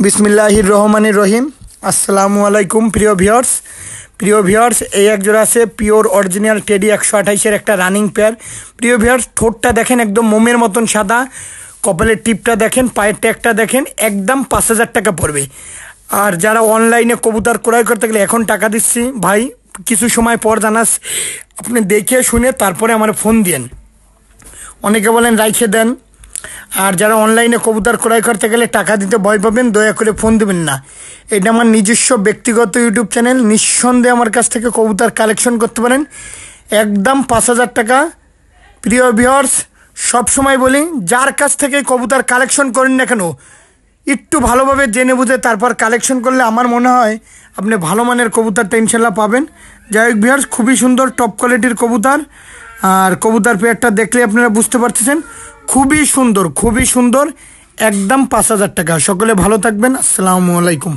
বিসমিল্লাহির রহমানির রহিম। আসসালামু আলাইকুম প্রিয় ভিউয়ার্স, এই এক জোড়া আছে পিওর অরিজিনাল টেডি 128-এর একটা রানিং পেয়ার। প্রিয় ভিউয়ার্স, ঠোঁটটা দেখেন একদম মোমের মতন সাদা, কপালের টিপটা দেখেন, পায়ের ট্যাগটা দেখেন, একদম 5,000 টাকা পড়বে। আর যারা অনলাইনে কবুতর ক্রয় করতে গেলে এখন টাকা দিচ্ছি ভাই, কিছু সময় পর জানাস, আপনি দেখে শুনে তারপরে আমার ফোন দিয়েন। অনেকে বলেন রাইখে দেন। আর যারা অনলাইনে কবুতর ক্রয় করতে গেলে টাকা দিতে ভয় পাবেন, দয়া করে ফোন দেবেন না। এটা আমার নিজস্ব ব্যক্তিগত ইউটিউব চ্যানেল, নিঃসন্দেহে আমার কাছ থেকে কবুতর কালেকশন করতে পারেন, একদম 5,000 টাকা। প্রিয় ভিউয়ার্স, সবসময় বলি, যার কাছ থেকে কবুতর কালেকশন করেন না কেন, একটু ভালোভাবে জেনে বুঝে তারপর কালেকশন করলে আমার মনে হয় আপনি ভালো মানের কবুতরটা ইনশাল্লাহ পাবেন। যাই হোক ভিউয়ার্স, খুবই সুন্দর টপ কোয়ালিটির কবুতর। আর কবুতর পেয়ারটা দেখলে আপনারা বুঝতে পারতেছেন, খুবই সুন্দর, একদম 5,000 টাকা। সকলে ভালো থাকবেন। আসসালামু আলাইকুম।